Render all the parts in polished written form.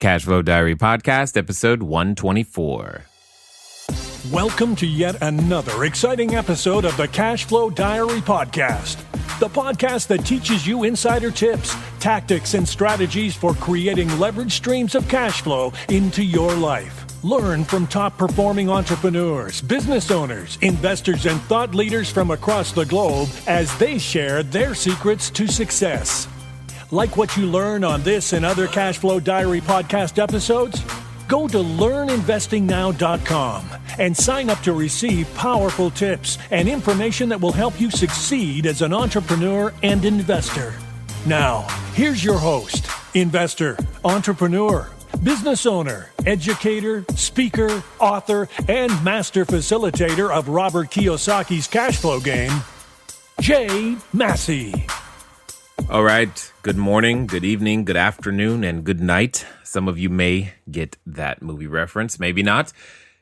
Cashflow Diary Podcast, episode 124. Welcome to yet another exciting episode of the Cashflow Diary Podcast, the podcast that teaches you insider tips, tactics, and strategies for creating leverage streams of cash flow into your life. Learn from top-performing entrepreneurs, business owners, investors, and thought leaders from across the globe as they share their secrets to success. Like what you learn on this and other Cashflow Diary podcast episodes? Go to learninvestingnow.com and sign up to receive powerful tips and information that will help you succeed as an entrepreneur and investor. Now, here's your host, investor, entrepreneur, business owner, educator, speaker, author, and master facilitator of Robert Kiyosaki's cash flow game, Jay Massey. All right. Good morning, good evening, good afternoon, and good night. Some of you may get that movie reference, maybe not.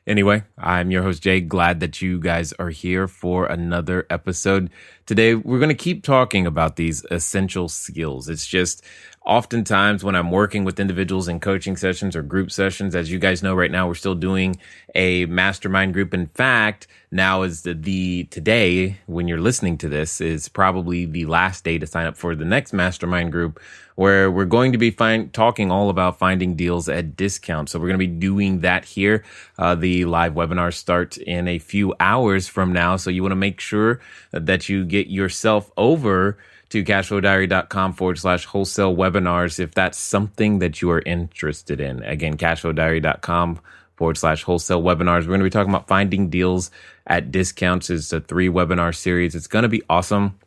Anyway, I'm your host, Jay. Glad that you guys are here for another episode. Today, we're going to keep talking about these essential skills. It's just oftentimes when I'm working with individuals in coaching sessions or group sessions, as you guys know, right now, we're still doing a mastermind group. In fact, now is today, when you're listening to this, is probably the last day to sign up for the next mastermind group, where we're going to be talking all about finding deals at discount. So we're going to be doing that here. The live webinars start in a few hours from now. So you want to make sure that you get yourself over to cashflowdiary.com/wholesale webinars if that's something that you are interested in. Again, cashflowdiary.com/wholesale webinars. We're going to be talking about finding deals at discounts. It's a 3-webinar series. It's going to be awesome.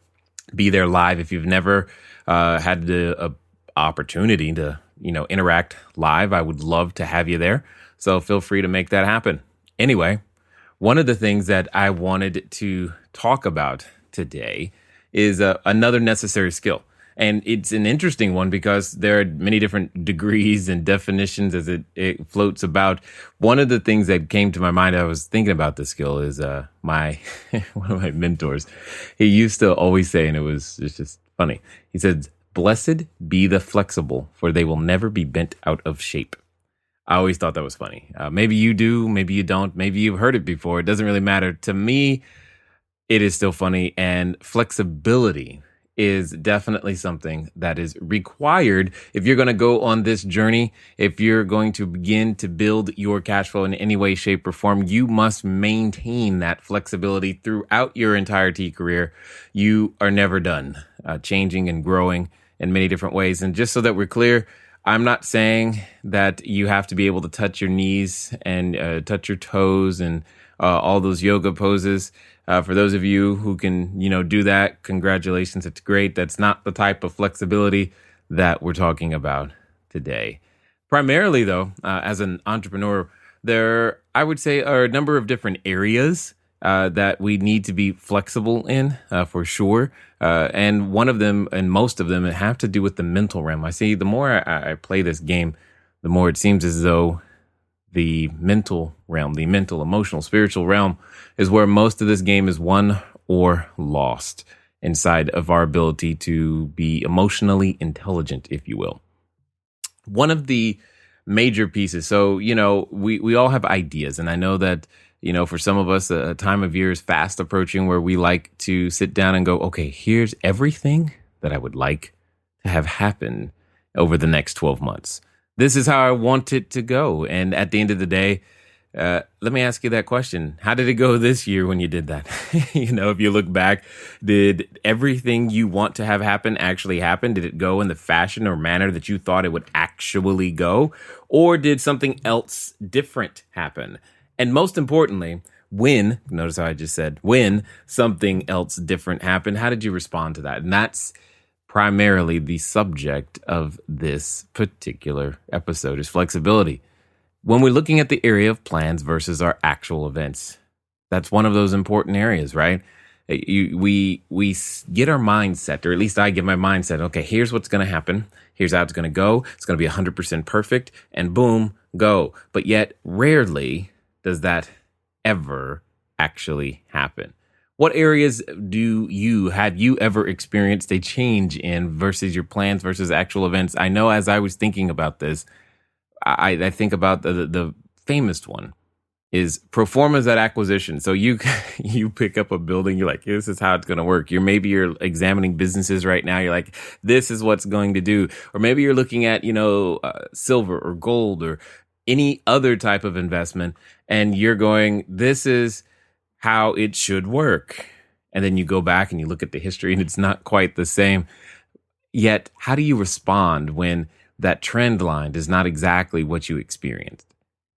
Be there live. If you've never had the opportunity to, interact live, I would love to have you there. So feel free to make that happen. Anyway, one of the things that I wanted to talk about today is another necessary skill. And it's an interesting one because there are many different degrees and definitions as it floats about. One of the things that came to my mind, I was thinking about this skill, is one of my mentors. He used to always say, and it's just funny. He said, "Blessed be the flexible, for they will never be bent out of shape." I always thought that was funny. Maybe you do, maybe you don't, maybe you've heard it before. It doesn't really matter. To me, it is still funny, and flexibility is definitely something that is required if you're going to go on this journey. If you're going to begin to build your cash flow in any way, shape, or form, you must maintain that flexibility throughout your entire career. You are never done changing and growing in many different ways. And just so that we're clear, I'm not saying that you have to be able to touch your knees and touch your toes and all those yoga poses. For those of you who can, do that, congratulations. It's great. That's not the type of flexibility that we're talking about today. Primarily, though, as an entrepreneur, there, I would say, are a number of different areas that we need to be flexible in, for sure. And one of them, and most of them, have to do with the mental realm. I see the more I play this game, the more it seems as though the mental realm, the mental, emotional, spiritual realm is where most of this game is won or lost inside of our ability to be emotionally intelligent, if you will. One of the major pieces. So, we all have ideas, and I know that, for some of us, a time of year is fast approaching where we like to sit down and go, okay, here's everything that I would like to have happen over the next 12 months. This is how I want it to go. And at the end of the day, let me ask you that question. How did it go this year when you did that? If you look back, did everything you want to have happen actually happen? Did it go in the fashion or manner that you thought it would actually go? Or did something else different happen? And most importantly, notice how I just said, when something else different happened, how did you respond to that? And that's primarily the subject of this particular episode, is flexibility. When we're looking at the area of plans versus our actual events, that's one of those important areas, right? We get our mindset, or at least I get my mindset. Okay, here's what's going to happen. Here's how it's going to go. It's going to be 100% perfect, and boom, go. But yet, rarely does that ever actually happen. What areas have you ever experienced a change in versus your plans versus actual events? I know as I was thinking about this, I think about the famous one is pro formas at acquisition. So you you pick up a building, you're like, this is how it's going to work. You're examining businesses right now. You're like, this is what's going to do. Or maybe you're looking at, silver or gold or any other type of investment, and you're going, this is how it should work. And then you go back and you look at the history and it's not quite the same. Yet, how do you respond when that trend line is not exactly what you experienced?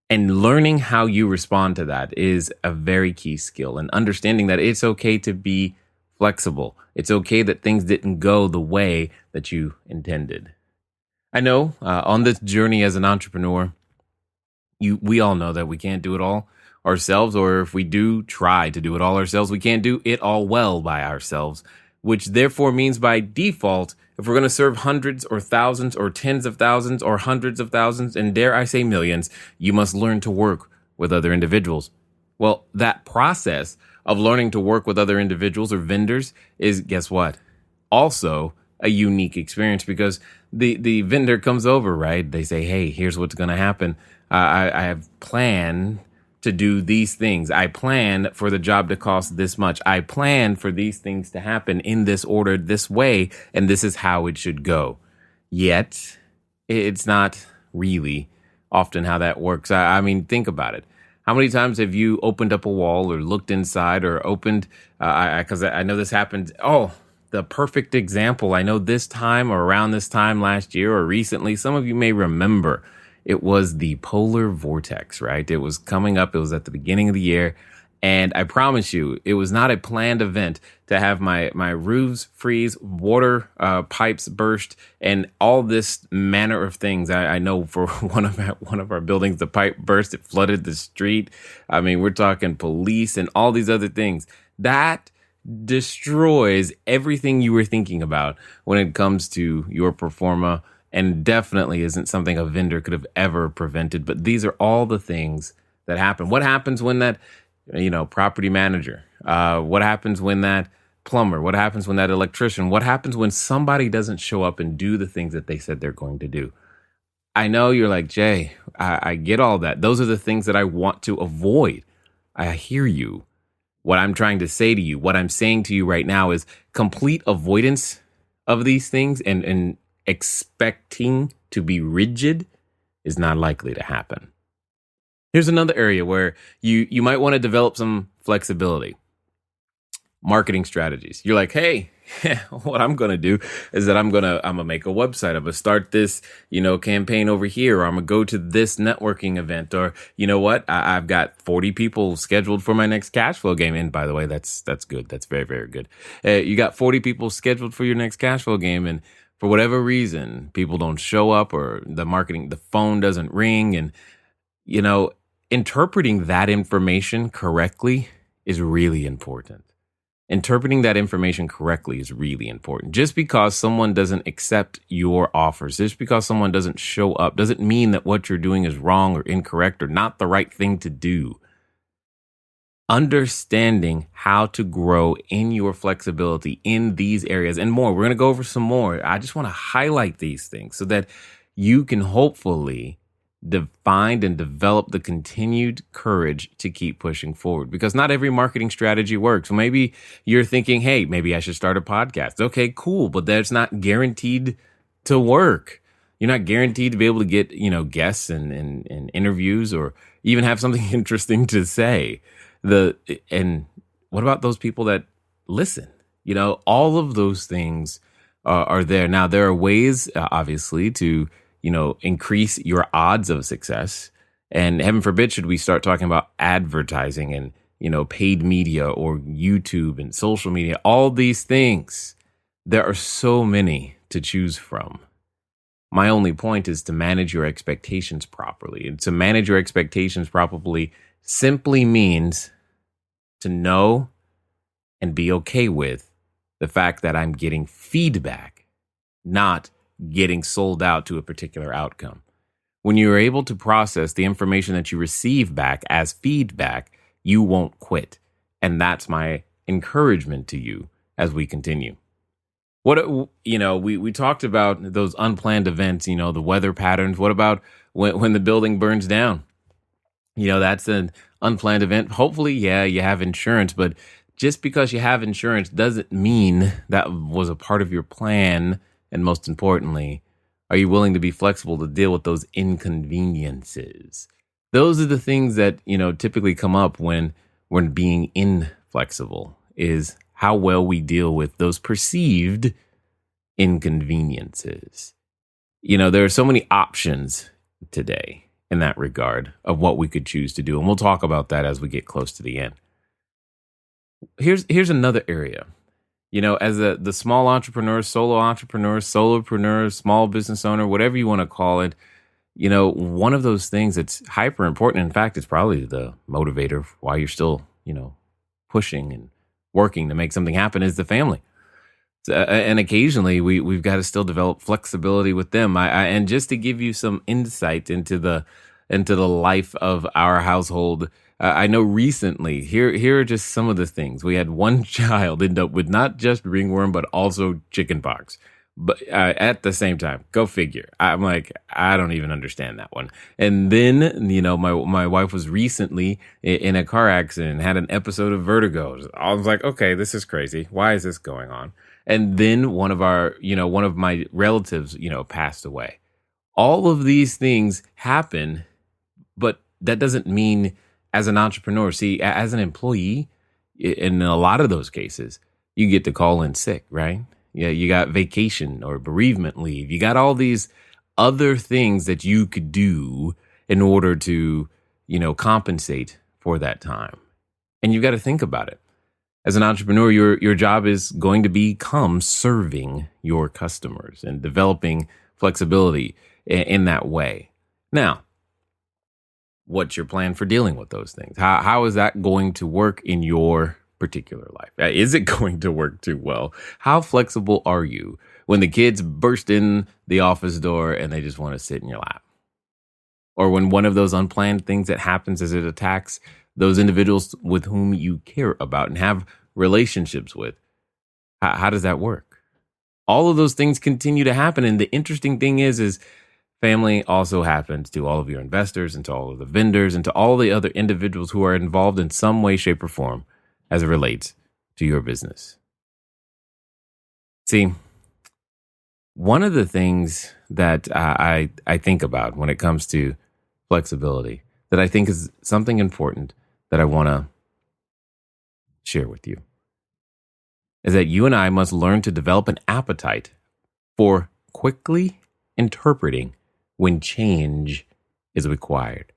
And learning how you respond to that is a very key skill, and understanding that it's okay to be flexible. It's okay that things didn't go the way that you intended. I know on this journey as an entrepreneur, we all know that we can't do it all ourselves, or if we do try to do it all ourselves, we can't do it all well by ourselves, which therefore means by default, if we're going to serve hundreds or thousands or tens of thousands or hundreds of thousands, and dare I say millions, you must learn to work with other individuals. Well, that process of learning to work with other individuals or vendors is, guess what? Also a unique experience, because the vendor comes over, right? They say, hey, here's what's going to happen. I have planned to do these things. I plan for the job to cost this much. I plan for these things to happen in this order, this way, and this is how it should go. Yet, it's not really often how that works. I mean, think about it. How many times have you opened up a wall or looked inside or opened, because I know this happened. Oh, the perfect example. I know this time or around this time last year or recently, some of you may remember, it was the polar vortex, right? It was coming up. It was at the beginning of the year. And I promise you, it was not a planned event to have my roofs freeze, water pipes burst, and all this manner of things. I know for one of our buildings, the pipe burst. It flooded the street. I mean, we're talking police and all these other things. That destroys everything you were thinking about when it comes to your pro forma, and definitely isn't something a vendor could have ever prevented. But these are all the things that happen. What happens when that, property manager? What happens when that plumber? What happens when that electrician? What happens when somebody doesn't show up and do the things that they said they're going to do? I know you're like, Jay, I get all that. Those are the things that I want to avoid. I hear you. What I'm trying to say to you, what I'm saying to you right now is complete avoidance of these things and expecting to be rigid is not likely to happen. Here's another area where you might want to develop some flexibility. Marketing strategies. You're like, hey, what I'm going to do is that I'm going to make a website. I'm going to start this, campaign over here, or I'm going to go to this networking event, or you know what? I've got 40 people scheduled for my next Cashflow game. And by the way, that's good. That's very, very good. You got 40 people scheduled for your next Cashflow game, and for whatever reason, people don't show up, or the phone doesn't ring. And, interpreting that information correctly is really important. Interpreting that information correctly is really important. Just because someone doesn't accept your offers, just because someone doesn't show up, doesn't mean that what you're doing is wrong or incorrect or not the right thing to do. Understanding how to grow in your flexibility in these areas and more. We're going to go over some more. I just want to highlight these things so that you can hopefully define and develop the continued courage to keep pushing forward, because not every marketing strategy works. So maybe you're thinking, hey, maybe I should start a podcast. Okay, cool. But that's not guaranteed to work. You're not guaranteed to be able to get, guests and interviews, or even have something interesting to say. And what about those people that listen? All of those things are there. Now, there are ways, obviously, to increase your odds of success. And heaven forbid, should we start talking about advertising and, paid media or YouTube and social media, all these things. There are so many to choose from. My only point is to manage your expectations properly. And to manage your expectations properly simply means to know and be okay with the fact that I'm getting feedback, not getting sold out to a particular outcome. When you're able to process the information that you receive back as feedback, you won't quit. And that's my encouragement to you as we continue. We talked about those unplanned events, the weather patterns. What about when the building burns down. That's an unplanned event. Hopefully, yeah, you have insurance, but just because you have insurance doesn't mean that was a part of your plan. And most importantly, are you willing to be flexible to deal with those inconveniences? Those are the things that, typically come up when we're being inflexible, is how well we deal with those perceived inconveniences. There are so many options today in that regard of what we could choose to do. And we'll talk about that as we get close to the end. Here's another area. As the small entrepreneur, solopreneur, small business owner, whatever you want to call it, one of those things that's hyper important. In fact, it's probably the motivator why you're still, pushing and working to make something happen, is the family. And occasionally we've got to still develop flexibility with them. And just to give you some insight into the life of our household, I know recently, here are just some of the things. We had one child end up with not just ringworm, but also chickenpox. But at the same time, go figure. I'm like, I don't even understand that one. And then, my wife was recently in a car accident and had an episode of vertigo. I was like, okay, this is crazy. Why is this going on? And then one of my relatives, passed away. All of these things happen, but that doesn't mean as an entrepreneur. See, as an employee, in a lot of those cases, you get to call in sick, right? Yeah, you got vacation or bereavement leave. You got all these other things that you could do in order to, compensate for that time. And you got to think about it. As an entrepreneur, your job is going to become serving your customers and developing flexibility in that way. Now, what's your plan for dealing with those things? How is that going to work in your particular life? Is it going to work too well? How flexible are you when the kids burst in the office door and they just want to sit in your lap? Or when one of those unplanned things that happens as it attacks those individuals with whom you care about and have relationships with? How does that work? All of those things continue to happen. And the interesting thing is family also happens to all of your investors and to all of the vendors and to all the other individuals who are involved in some way, shape, or form as it relates to your business. See, one of the things that I think about when it comes to flexibility that I think is something important that I want to share with you is that you and I must learn to develop an appetite for quickly interpreting when change is required.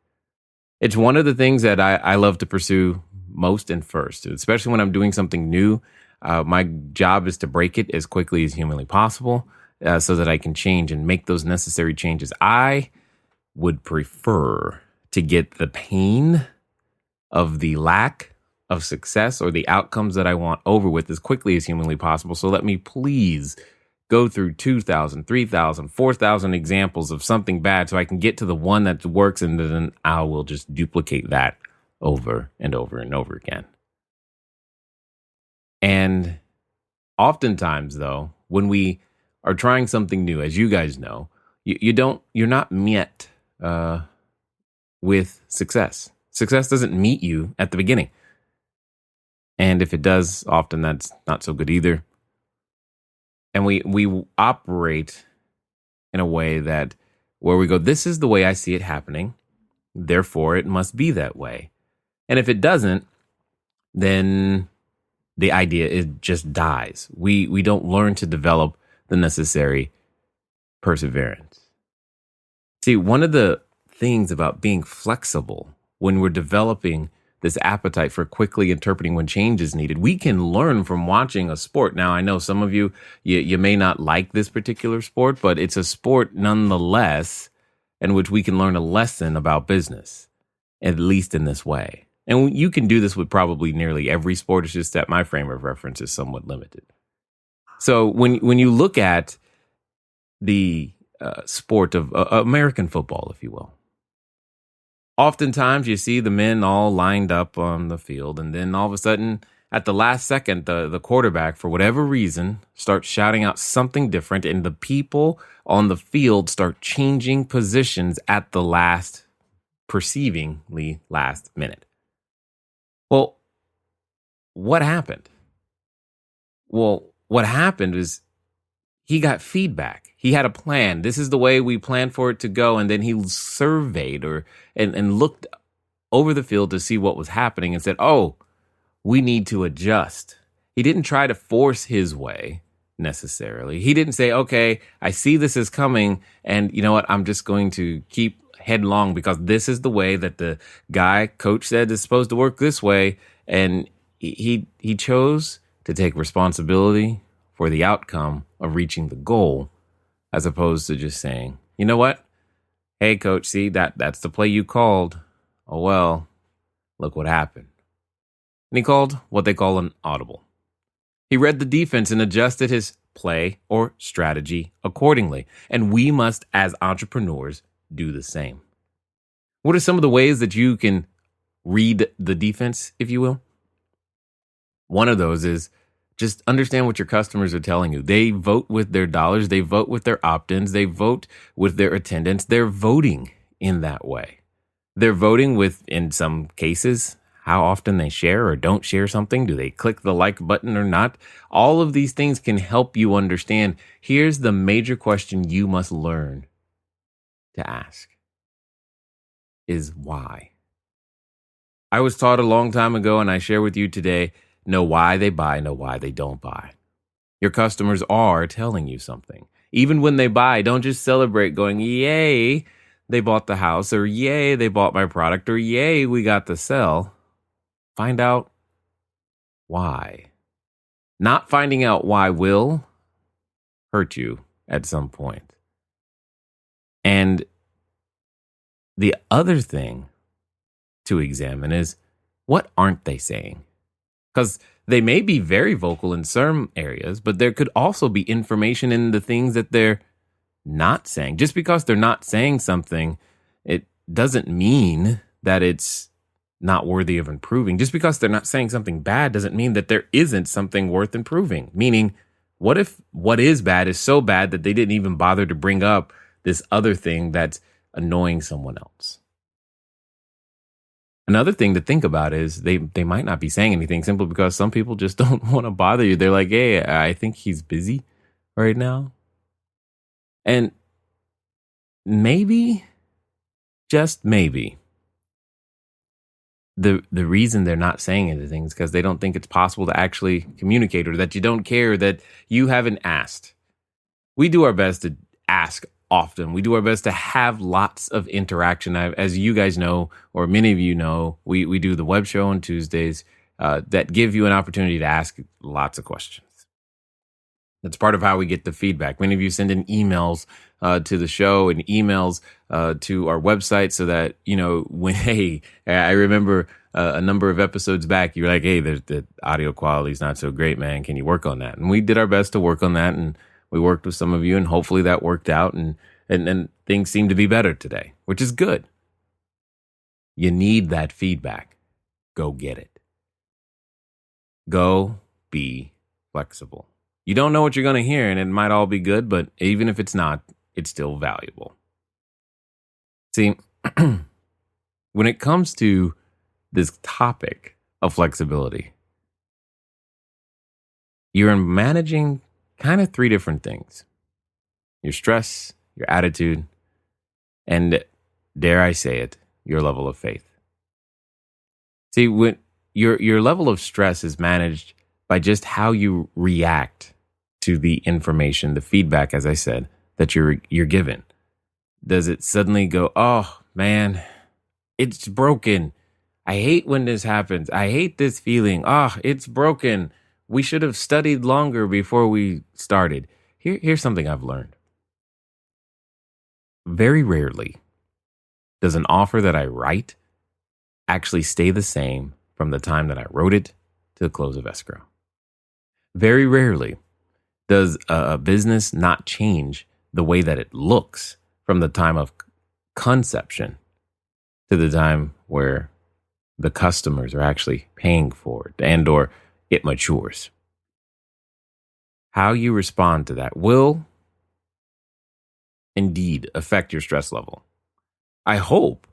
It's one of the things that I love to pursue most and first, especially when I'm doing something new. My job is to break it as quickly as humanly possible so that I can change and make those necessary changes. I would prefer to get the pain of the lack of success or the outcomes that I want over with as quickly as humanly possible. So let me please go through 2,000, 3,000, 4,000 examples of something bad so I can get to the one that works, and then I will just duplicate that over and over and over again. And oftentimes, though, when we are trying something new, as you guys know, you're not met with success. Success doesn't meet you at the beginning. And if it does, often that's not so good either. And we operate in a way that where we go, this is the way I see it happening, therefore it must be that way. And if it doesn't, then the idea just dies. We don't learn to develop the necessary perseverance. See, one of the things about being flexible when we're developing this appetite for quickly interpreting when change is needed, we can learn from watching a sport. Now, I know some of you may not like this particular sport, but it's a sport nonetheless in which we can learn a lesson about business, at least in this way. And you can do this with probably nearly every sport. It's just that my frame of reference is somewhat limited. So when you look at the sport of American football, if you will, oftentimes you see the men all lined up on the field, and then all of a sudden, at the last second, the quarterback, for whatever reason, starts shouting out something different, and the people on the field start changing positions at the perceivingly last minute. Well, what happened? Well, what happened is he got feedback. He had a plan. This is the way we planned for it to go. And then he surveyed and looked over the field to see what was happening and said, oh, we need to adjust. He didn't try to force his way necessarily. He didn't say, okay, I see this is coming, and you know what? I'm just going to keep headlong because this is the way that the coach said is supposed to work this way. And he chose to take responsibility for the outcome of reaching the goal, as opposed to just saying, you know what? Hey, coach, see, that's the play you called. Oh, well, look what happened. And he called what they call an audible. He read the defense and adjusted his play or strategy accordingly. And we must, as entrepreneurs, do the same. What are some of the ways that you can read the defense, if you will? One of those is just understand what your customers are telling you. They vote with their dollars. They vote with their opt-ins. They vote with their attendance. They're voting in that way. They're voting with, in some cases, how often they share or don't share something. Do they click the like button or not? All of these things can help you understand. Here's the major question you must learn to ask is why. I was taught a long time ago, and I share with you today, know why they buy, know why they don't buy. Your customers are telling you something. Even when they buy, don't just celebrate going, yay, they bought the house, or yay, they bought my product, or yay, we got the sell. Find out why. Not finding out why will hurt you at some point. And the other thing to examine is, what aren't they saying? Because they may be very vocal in some areas, but there could also be information in the things that they're not saying. Just because they're not saying something, it doesn't mean that it's not worthy of improving. Just because they're not saying something bad doesn't mean that there isn't something worth improving. Meaning, what if what is bad is so bad that they didn't even bother to bring up this other thing that's annoying someone else? Another thing to think about is they might not be saying anything simply because some people just don't want to bother you. They're like, hey, I think he's busy right now. And maybe, just maybe, the reason they're not saying anything is because they don't think it's possible to actually communicate, or that you don't care, that you haven't asked. We do our best to ask often. We do our best to have lots of interaction. As you guys know, or many of you know, we do the web show on Tuesdays that give you an opportunity to ask lots of questions. That's part of how we get the feedback. Many of you send in emails to the show and emails to our website so that, you know, when, hey, I remember a number of episodes back, you were like, hey, the audio quality is not so great, man. Can you work on that? And we did our best to work on that. And we worked with some of you, and hopefully that worked out. And things seem to be better today, which is good. You need that feedback. Go get it. Go be flexible. You don't know what you're going to hear, and it might all be good, but even if it's not, it's still valuable. See, when it comes to this topic of flexibility, you're managing kind of three different things: your stress, your attitude, and, dare I say it, your level of faith. See, when your level of stress is managed by just how you react to the information, the feedback, as I said, that you're given. Does it suddenly go, oh man, it's broken. I hate when this happens. I hate this feeling. Oh, it's broken. We should have studied longer before we started. Here's something I've learned. Very rarely does an offer that I write actually stay the same from the time that I wrote it to the close of escrow. Very rarely does a business not change the way that it looks from the time of conception to the time where the customers are actually paying for it, and or it matures. How you respond to that will indeed affect your stress level. I hope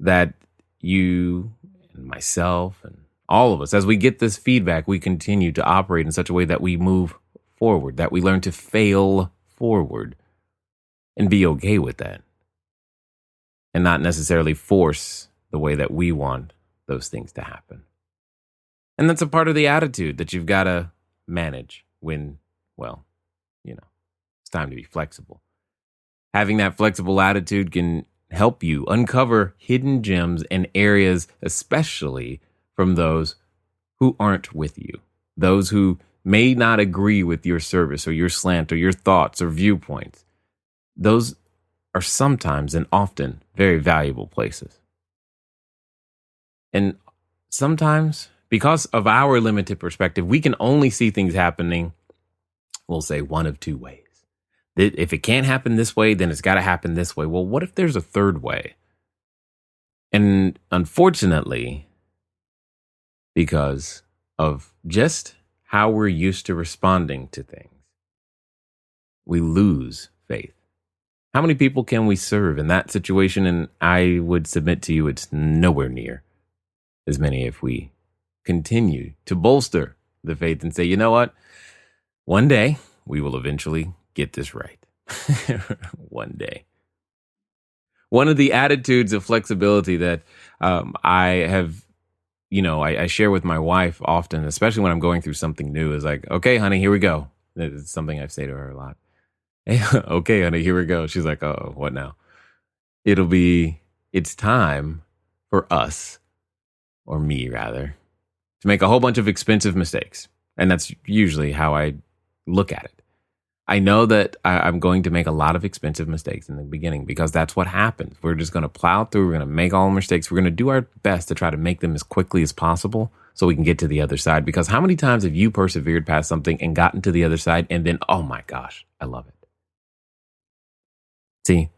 that you and myself and all of us, as we get this feedback, we continue to operate in such a way that we move forward, that we learn to fail forward and be okay with that, and not necessarily force the way that we want those things to happen. And that's a part of the attitude that you've got to manage when, well, it's time to be flexible. Having that flexible attitude can help you uncover hidden gems and areas, especially from those who aren't with you, those who may not agree with your service or your slant or your thoughts or viewpoints. Those are sometimes and often very valuable places. And sometimes, because of our limited perspective, we can only see things happening, we'll say, one of two ways. If it can't happen this way, then it's got to happen this way. Well, what if there's a third way? And unfortunately, because of just how we're used to responding to things, we lose faith. How many people can we serve in that situation? And I would submit to you, it's nowhere near as many if we continue to bolster the faith and say, you know what? One day we will eventually get this right. One day. One of the attitudes of flexibility that I have, I share with my wife often, especially when I'm going through something new, is like, okay, honey, here we go. It's something I say to her a lot. Hey, okay, honey, here we go. She's like, oh, what now? It's time for us, or me rather, to make a whole bunch of expensive mistakes. And that's usually how I look at it. I know that I'm going to make a lot of expensive mistakes in the beginning because that's what happens. We're just going to plow through. We're going to make all the mistakes. We're going to do our best to try to make them as quickly as possible so we can get to the other side. Because how many times have you persevered past something and gotten to the other side and then, oh my gosh, I love it. See,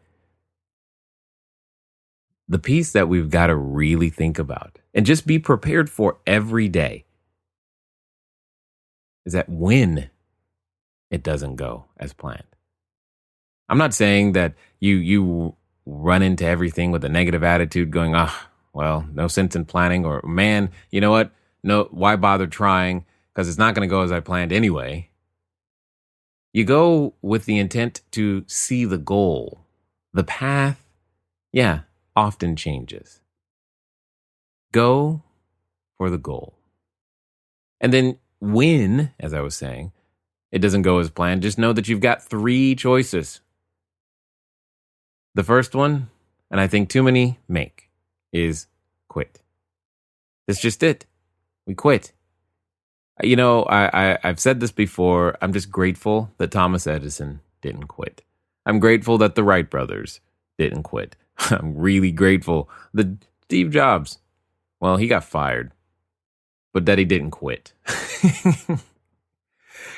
the piece that we've got to really think about and just be prepared for every day is that when it doesn't go as planned. I'm not saying that you run into everything with a negative attitude going, well, no sense in planning, or man, you know what? No, why bother trying? Because it's not going to go as I planned anyway. You go with the intent to see the goal. The path, often changes. Go for the goal. And then when, as I was saying, it doesn't go as planned, just know that you've got 3 choices. The first one, and I think too many make, is quit. That's just it. We quit. I've said this before. I'm just grateful that Thomas Edison didn't quit. I'm grateful that the Wright brothers didn't quit. I'm really grateful that Steve Jobs, well, he got fired, but that he didn't quit.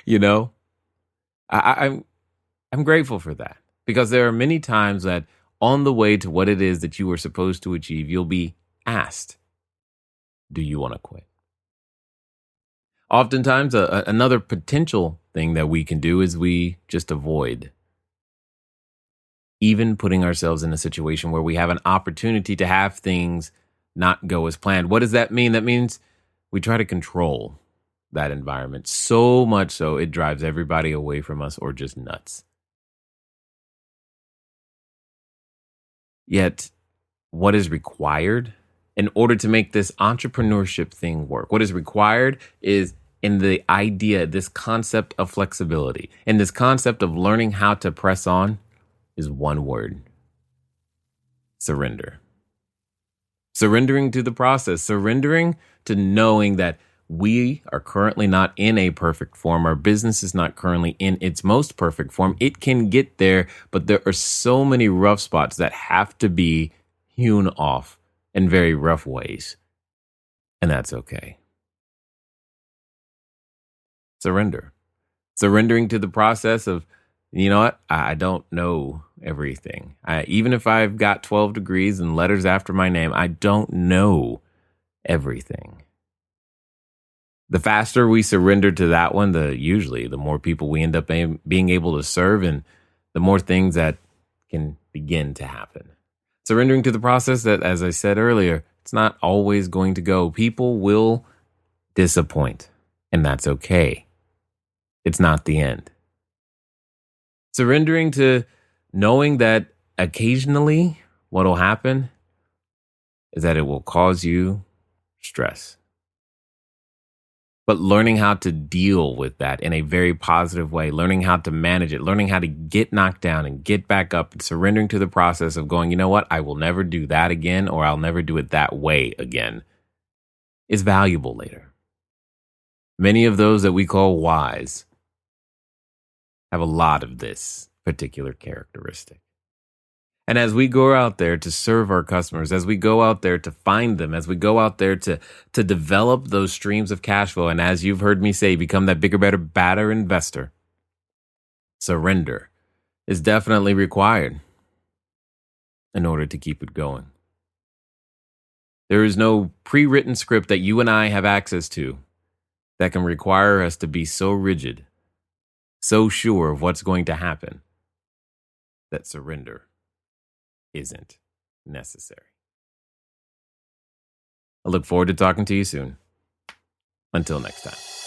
I'm grateful for that, because there are many times that on the way to what it is that you were supposed to achieve, you'll be asked, do you want to quit? Oftentimes, another potential thing that we can do is we just avoid even putting ourselves in a situation where we have an opportunity to have things not go as planned. What does that mean? That means we try to control that environment so much so it drives everybody away from us or just nuts. Yet, what is required in order to make this entrepreneurship thing work? What is required is in the idea, this concept of flexibility, and this concept of learning how to press on is one word: surrender. Surrendering to the process, surrendering to knowing that we are currently not in a perfect form. Our business is not currently in its most perfect form. It can get there, but there are so many rough spots that have to be hewn off in very rough ways. And that's okay. Surrender. Surrendering to the process of, you know what? I don't know everything. Even if I've got 12 degrees and letters after my name, I don't know everything. The faster we surrender to that one, the more people we end up being able to serve, and the more things that can begin to happen. Surrendering to the process that, as I said earlier, it's not always going to go. People will disappoint, and that's okay. It's not the end. Surrendering to knowing that occasionally what will happen is that it will cause you stress. But learning how to deal with that in a very positive way, learning how to manage it, learning how to get knocked down and get back up, and surrendering to the process of going, you know what, I will never do that again, or I'll never do it that way again, is valuable later. Many of those that we call wise have a lot of this particular characteristic. And as we go out there to serve our customers, as we go out there to find them, as we go out there to develop those streams of cash flow, and as you've heard me say, become that bigger, better, badder investor, surrender is definitely required in order to keep it going. There is no pre-written script that you and I have access to that can require us to be so rigid, so sure of what's going to happen, that surrender isn't necessary. I look forward to talking to you soon. Until next time.